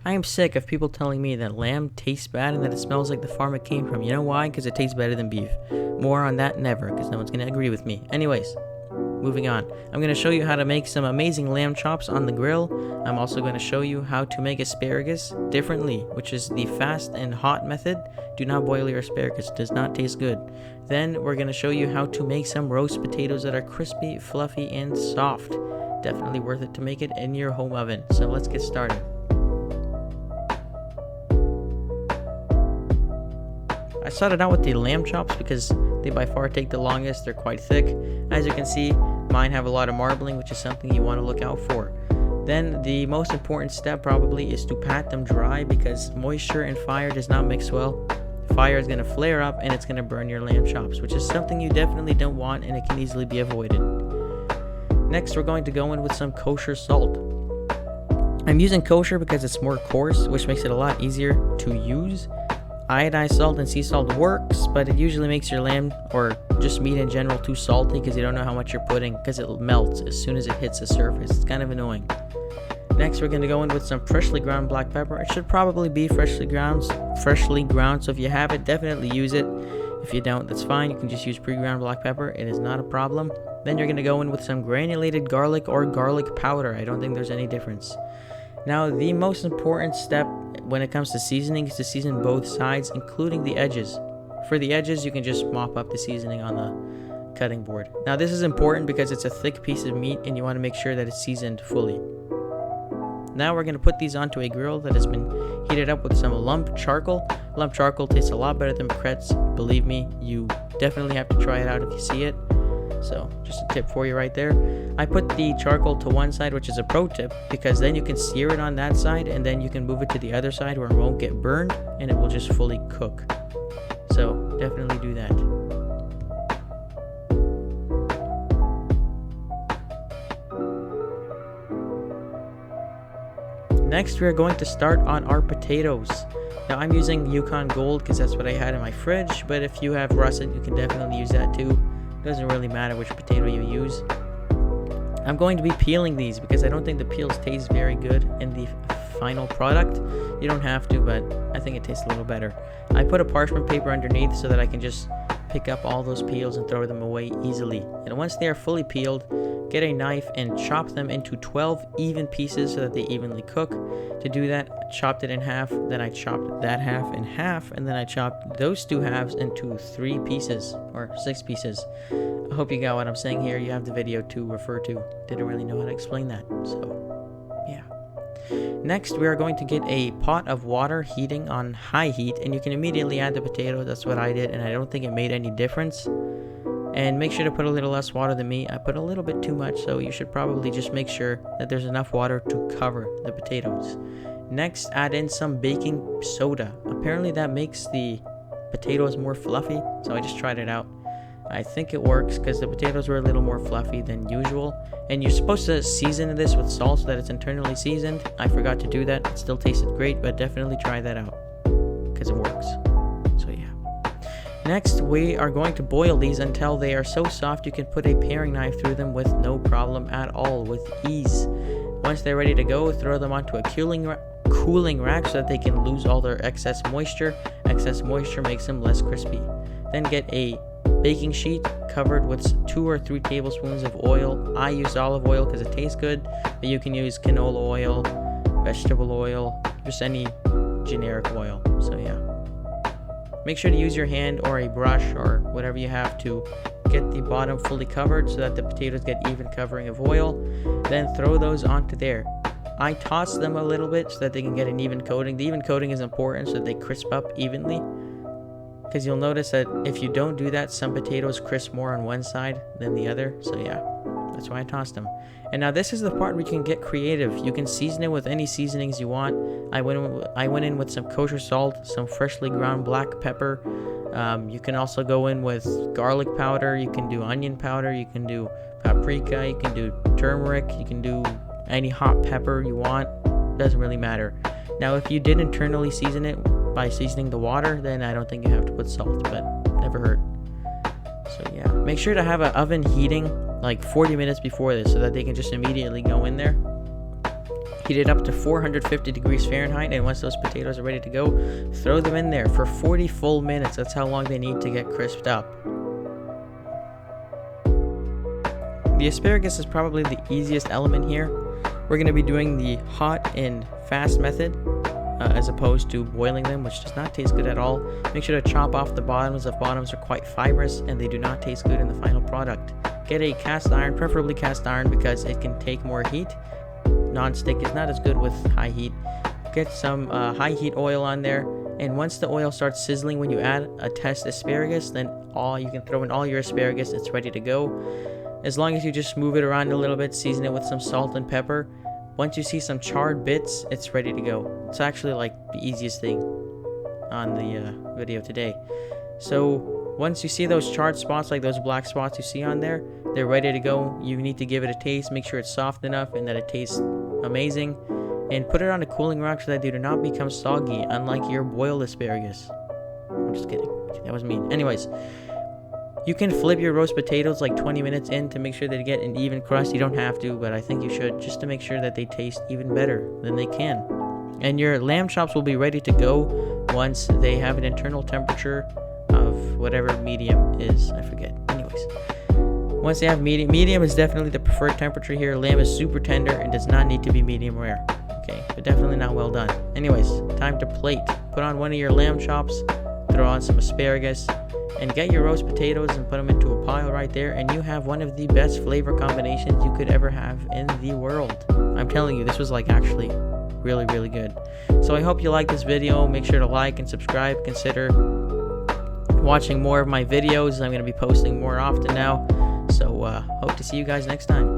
I am sick of people telling me that lamb tastes bad and that it smells like the farm it came from. You know why? Because it tastes better than beef. More on that never, because no one's going to agree with me. Anyways, moving on. I'm going to show you how to make some amazing lamb chops on the grill. I'm also going to show you how to make asparagus differently, which is the fast and hot method. Do not boil your asparagus. It does not taste good. Then we're going to show you how to make some roast potatoes that are crispy, fluffy, and soft. Definitely worth it to make it in your home oven. So let's get started. I started out with the lamb chops because they by far take the longest. They're quite thick. As you can see, mine have a lot of marbling, which is something you want to look out for. Then the most important step probably is to pat them dry because moisture and fire does not mix well. Fire is going to flare up and it's going to burn your lamb chops, which is something you definitely don't want and it can easily be avoided. Next, we're going to go in with some kosher salt. I'm using kosher because it's more coarse, which makes it a lot easier to use. Iodized salt and sea salt works, but it usually makes your lamb or just meat in general too salty because you don't know how much you're putting because it melts as soon as it hits the surface. It's kind of annoying. Next, we're going to go in with some freshly ground black pepper. It should probably be freshly ground, so if you have it, definitely use it. If you don't, that's fine. You can just use pre-ground black pepper. It is not a problem. Then you're going to go in with some granulated garlic or garlic powder. I don't think there's any difference. Now, the most important step when it comes to seasoning is to season both sides, including the edges. For the edges, you can just mop up the seasoning on the cutting board. Now, this is important because it's a thick piece of meat and you want to make sure that it's seasoned fully. Now we're going to put these onto a grill that has been heated up with some lump charcoal. Lump charcoal tastes a lot better than briquettes. Believe me, you definitely have to try it out if you see it. So just a tip for you right there. I put the charcoal to one side, which is a pro tip, because then you can sear it on that side and then you can move it to the other side where it won't get burned and it will just fully cook. So definitely do that. Next, we are going to start on our potatoes. Now, I'm using Yukon Gold because that's what I had in my fridge, but if you have russet, you can definitely use that too. Doesn't really matter which potato you use. I'm going to be peeling these because I don't think the peels taste very good in the final product. You don't have to, but I think it tastes a little better. I put a parchment paper underneath so that I can just pick up all those peels and throw them away easily. And once they are fully peeled, get a knife and chop them into 12 even pieces so that they evenly cook. To do that, I chopped it in half, then I chopped that half in half, and then I chopped those two halves into 3 pieces, or 6 pieces. I hope you got what I'm saying here. You have the video to refer to. Didn't really know how to explain that, so yeah. Next, we are going to get a pot of water heating on high heat, and you can immediately add the potato. That's what I did, and I don't think it made any difference. And make sure to put a little less water than me. I put a little bit too much, so you should probably just make sure that there's enough water to cover the potatoes. Next, add in some baking soda. Apparently that makes the potatoes more fluffy, so I just tried it out. I think it works because the potatoes were a little more fluffy than usual. And you're supposed to season this with salt so that it's internally seasoned. I forgot to do that. It still tasted great, but definitely try that out because it works. So yeah. Next, we are going to boil these until they are so soft you can put a paring knife through them with no problem at all, with ease. Once they're ready to go, throw them onto a cooling rack so that they can lose all their excess moisture. Excess moisture makes them less crispy. Then get a baking sheet covered with 2 or 3 tablespoons of oil. I use olive oil because it tastes good, but you can use canola oil, vegetable oil, just any generic oil. So yeah. Make sure to use your hand or a brush or whatever you have to get the bottom fully covered so that the potatoes get even covering of oil. Then throw those onto there. I toss them a little bit so that they can get an even coating. The even coating is important so that they crisp up evenly. Because you'll notice that if you don't do that, some potatoes crisp more on one side than the other. So yeah, that's why I tossed them. And now this is the part where you can get creative. You can season it with any seasonings you want. I went in with some kosher salt, some freshly ground black pepper. You can also go in with garlic powder. You can do onion powder. You can do paprika. You can do turmeric. You can do any hot pepper you want. Doesn't really matter. Now, if you did internally season it by seasoning the water, then I don't think you have to put salt, but never hurt. So yeah, make sure to have an oven heating like 40 minutes before this so that they can just immediately go in there. Heat it up to 450 degrees Fahrenheit, and once those potatoes are ready to go, throw them in there for 40 full minutes. That's how long they need to get crisped up. The asparagus is probably the easiest element here. We're going to be doing the hot and fast method as opposed to boiling them, which does not taste good at all. Make sure to chop off the bottoms. The bottoms are quite fibrous and they do not taste good in the final product. Get a cast iron, preferably cast iron, because it can take more heat. Non-stick is not as good with high heat. Get some high heat oil on there, and once the oil starts sizzling, when you add a test asparagus, then you can throw in all your asparagus. It's ready to go. As long as you just move it around a little bit, season it with some salt and pepper. Once you see some charred bits, it's ready to go. It's actually like the easiest thing on the video today. So once you see those charred spots, like those black spots you see on there, they're ready to go. You need to give it a taste, make sure it's soft enough and that it tastes amazing, and put it on a cooling rack so that they do not become soggy, unlike your boiled asparagus. I'm just kidding. That was mean. Anyways, you can flip your roast potatoes like 20 minutes in to make sure they get an even crust. You don't have to, but I think you should, just to make sure that they taste even better than they can. And your lamb chops will be ready to go once they have an internal temperature of whatever medium is. I forget. Anyways, once they have medium is definitely the preferred temperature here. Lamb is super tender and does not need to be medium rare. Okay, but definitely not well done. Anyways, time to plate. Put on one of your lamb chops, throw on some asparagus, and get your roast potatoes and put them into a pile right there, and you have one of the best flavor combinations you could ever have in the world. I'm telling you, this was like actually really, really good. So I hope you like this video. Make sure to like and subscribe. Consider watching more of my videos. I'm going to be posting more often now. So hope to see you guys next time.